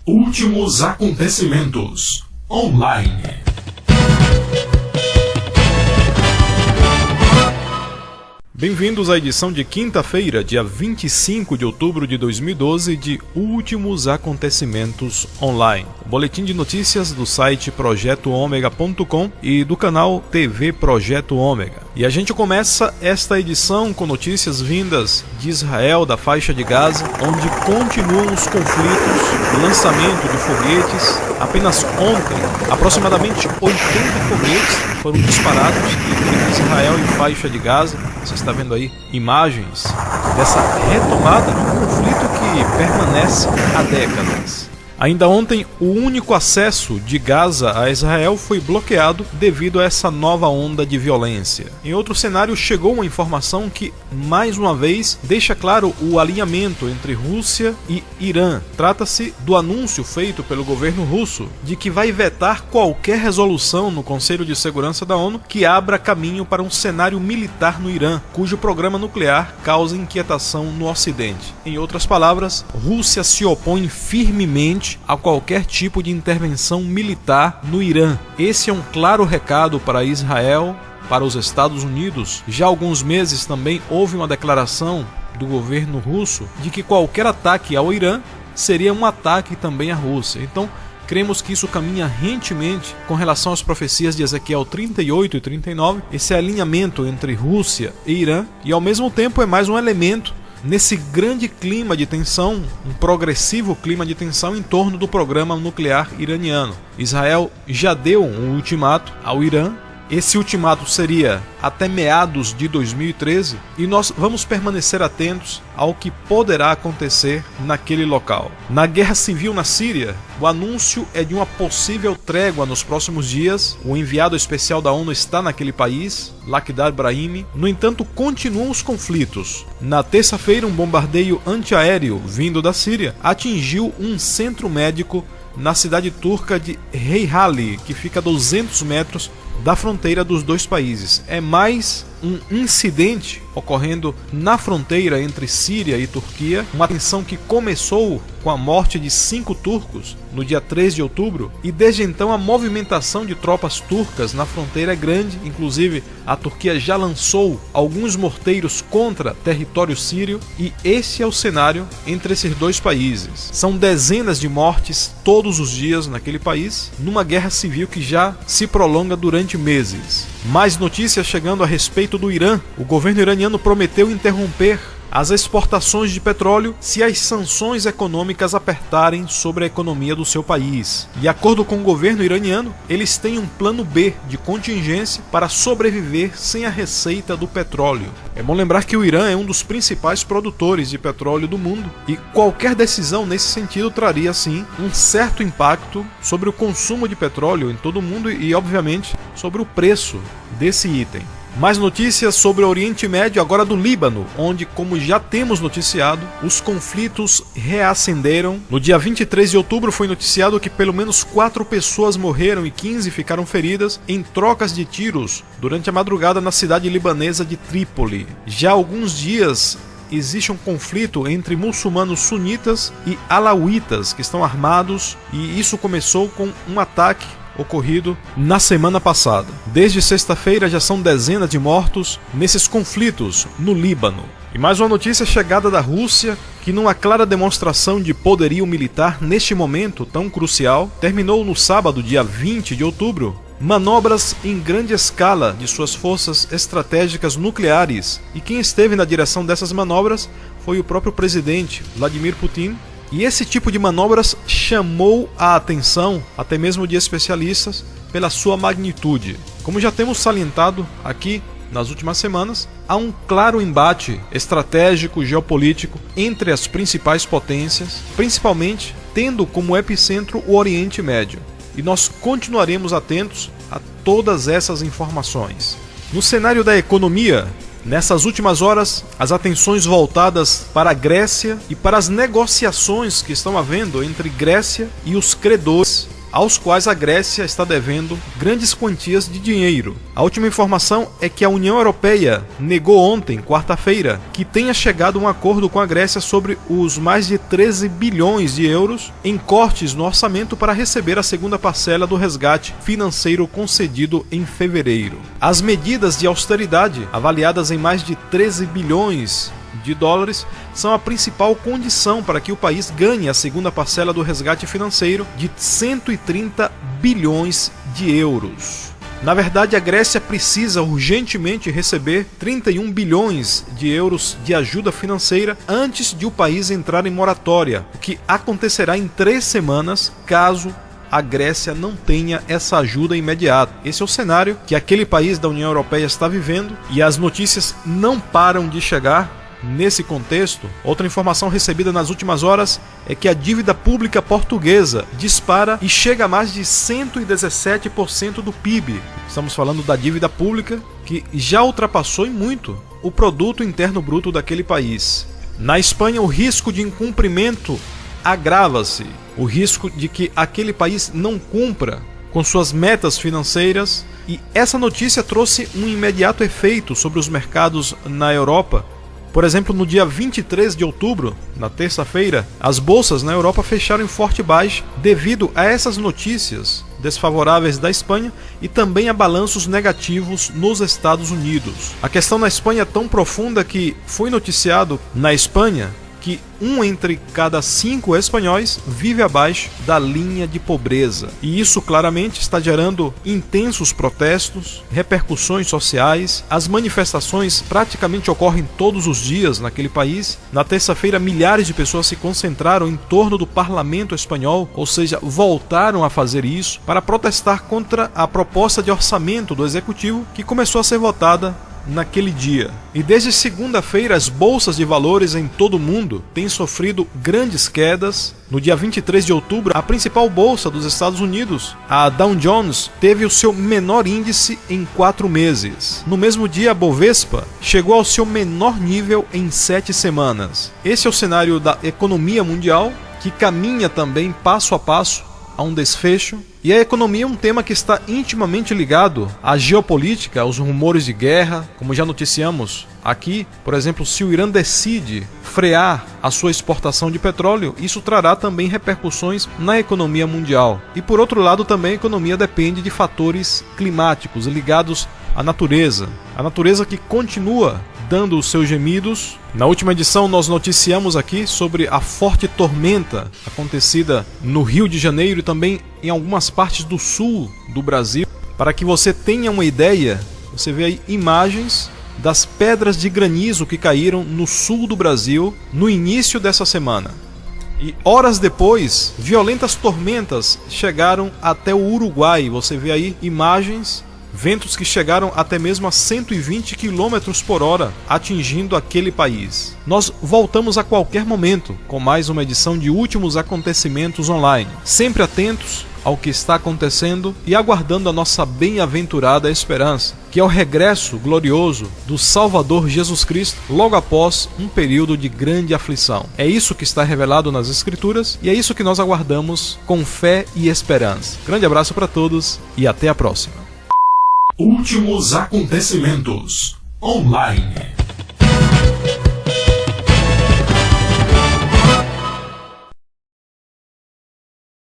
Últimos acontecimentos online. Bem-vindos à edição de quinta-feira, dia 25 de outubro de 2012, de Últimos Acontecimentos Online. O boletim de notícias do site projetoomega.com e do canal TV Projeto Ômega. E a gente começa esta edição com notícias vindas de Israel, da faixa de Gaza, onde continuam os conflitos, lançamento de foguetes. Apenas ontem, aproximadamente 80 foguetes foram disparados entre Israel e faixa de Gaza. Você está vendo aí imagens dessa retomada de um conflito que permanece há décadas. Ainda ontem, o único acesso de Gaza a Israel foi bloqueado devido a essa nova onda de violência. Em outro cenário, chegou uma informação que, mais uma vez, deixa claro o alinhamento entre Rússia e Irã. Trata-se do anúncio feito pelo governo russo de que vai vetar qualquer resolução no Conselho de Segurança da ONU que abra caminho para um cenário militar no Irã, cujo programa nuclear causa inquietação no Ocidente. Em outras palavras, Rússia se opõe firmemente a qualquer tipo de intervenção militar no Irã. Esse é um claro recado para Israel, para os Estados Unidos. Já há alguns meses também houve uma declaração do governo russo de que qualquer ataque ao Irã seria um ataque também à Rússia. Então, cremos que isso caminha rentemente com relação às profecias de Ezequiel 38 e 39, esse alinhamento entre Rússia e Irã, e ao mesmo tempo é mais um elemento nesse grande clima de tensão, um progressivo clima de tensão em torno do programa nuclear iraniano. Israel já deu um ultimato ao Irã. Esse ultimato seria até meados de 2013 e nós vamos permanecer atentos ao que poderá acontecer naquele local. Na guerra civil na Síria, o anúncio é de uma possível trégua nos próximos dias. O enviado especial da ONU está naquele país, Lakhdar Brahimi. No entanto, continuam os conflitos. Na terça-feira, um bombardeio antiaéreo vindo da Síria atingiu um centro médico na cidade turca de Reyhali, que fica a 200 metros da fronteira dos dois países. É mais um incidente ocorrendo na fronteira entre Síria e Turquia, uma tensão que começou com a morte de 5 turcos no dia 3 de outubro, e desde então a movimentação de tropas turcas na fronteira é grande. Inclusive, a Turquia já lançou alguns morteiros contra território sírio, e esse é o cenário entre esses dois países. São dezenas de mortes todos os dias naquele país, numa guerra civil que já se prolonga durante meses. Mais notícias chegando a respeito do Irã. O governo iraniano prometeu interromper as exportações de petróleo se as sanções econômicas apertarem sobre a economia do seu país. De acordo com o governo iraniano, eles têm um plano B de contingência para sobreviver sem a receita do petróleo. É bom lembrar que o Irã é um dos principais produtores de petróleo do mundo, e qualquer decisão nesse sentido traria, sim, um certo impacto sobre o consumo de petróleo em todo o mundo e, obviamente, sobre o preço desse item. Mais notícias sobre o Oriente Médio, agora do Líbano, onde, como já temos noticiado, os conflitos reacenderam. No dia 23 de outubro foi noticiado que pelo menos 4 pessoas morreram e 15 ficaram feridas em trocas de tiros durante a madrugada na cidade libanesa de Trípoli. Já há alguns dias existe um conflito entre muçulmanos sunitas e alauítas que estão armados, e isso começou com um ataque ocorrido na semana passada. Desde sexta-feira já são dezenas de mortos nesses conflitos no Líbano. E mais uma notícia chegada da Rússia, que numa clara demonstração de poderio militar neste momento tão crucial, terminou no sábado, dia 20 de outubro, manobras em grande escala de suas forças estratégicas nucleares. E quem esteve na direção dessas manobras foi o próprio presidente Vladimir Putin. E esse tipo de manobras chamou a atenção, até mesmo de especialistas, pela sua magnitude. Como já temos salientado aqui nas últimas semanas, há um claro embate estratégico geopolítico entre as principais potências, principalmente tendo como epicentro o Oriente Médio. E nós continuaremos atentos a todas essas informações. No cenário da economia, nessas últimas horas, as atenções voltadas para a Grécia e para as negociações que estão havendo entre Grécia e os credores aos quais a Grécia está devendo grandes quantias de dinheiro. A última informação é que a União Europeia negou ontem, quarta-feira, que tenha chegado a um acordo com a Grécia sobre os mais de 13 bilhões de euros em cortes no orçamento para receber a segunda parcela do resgate financeiro concedido em fevereiro. As medidas de austeridade, avaliadas em mais de 13 bilhões de dólares, são a principal condição para que o país ganhe a segunda parcela do resgate financeiro de 130 bilhões de euros. Na verdade, a Grécia precisa urgentemente receber 31 bilhões de euros de ajuda financeira antes de o país entrar em moratória, o que acontecerá em 3 semanas caso a Grécia não tenha essa ajuda imediata. Esse é o cenário que aquele país da União Europeia está vivendo e as notícias não param de chegar. Nesse contexto, outra informação recebida nas últimas horas é que a dívida pública portuguesa dispara e chega a mais de 117% do PIB. Estamos falando da dívida pública que já ultrapassou em muito o produto interno bruto daquele país. Na Espanha, o risco de incumprimento agrava-se. O risco de que aquele país não cumpra com suas metas financeiras, e essa notícia trouxe um imediato efeito sobre os mercados na Europa. Por exemplo, no dia 23 de outubro, na terça-feira, as bolsas na Europa fecharam em forte baixa devido a essas notícias desfavoráveis da Espanha e também a balanços negativos nos Estados Unidos. A questão na Espanha é tão profunda que foi noticiado na Espanha que 1 entre cada 5 espanhóis vive abaixo da linha de pobreza. E isso claramente está gerando intensos protestos, repercussões sociais. As manifestações praticamente ocorrem todos os dias naquele país. Na terça-feira, milhares de pessoas se concentraram em torno do parlamento espanhol, ou seja, voltaram a fazer isso para protestar contra a proposta de orçamento do executivo que começou a ser votada naquele dia. E desde segunda-feira, as bolsas de valores em todo o mundo têm sofrido grandes quedas. No dia 23 de outubro, a principal bolsa dos Estados Unidos, a Dow Jones, teve o seu menor índice em 4 meses. No mesmo dia, a Bovespa chegou ao seu menor nível em 7 semanas. Esse é o cenário da economia mundial, que caminha também passo a passo a um desfecho. E a economia é um tema que está intimamente ligado à geopolítica, aos rumores de guerra, como já noticiamos aqui. Por exemplo, se o Irã decide frear a sua exportação de petróleo, isso trará também repercussões na economia mundial. E por outro lado, também a economia depende de fatores climáticos ligados à natureza. A natureza que continua dando os seus gemidos. Na última edição nós noticiamos aqui sobre a forte tormenta acontecida no Rio de Janeiro e também em algumas partes do sul do Brasil. Para que você tenha uma ideia, você vê aí imagens das pedras de granizo que caíram no sul do Brasil no início dessa semana. E horas depois, violentas tormentas chegaram até o Uruguai. Você vê aí imagens, ventos que chegaram até mesmo a 120 km por hora, atingindo aquele país. Nós voltamos a qualquer momento com mais uma edição de Últimos Acontecimentos Online, sempre atentos ao que está acontecendo e aguardando a nossa bem-aventurada esperança, que é o regresso glorioso do Salvador Jesus Cristo logo após um período de grande aflição. É isso que está revelado nas Escrituras e é isso que nós aguardamos com fé e esperança. Grande abraço para todos e até a próxima. Últimos Acontecimentos Online.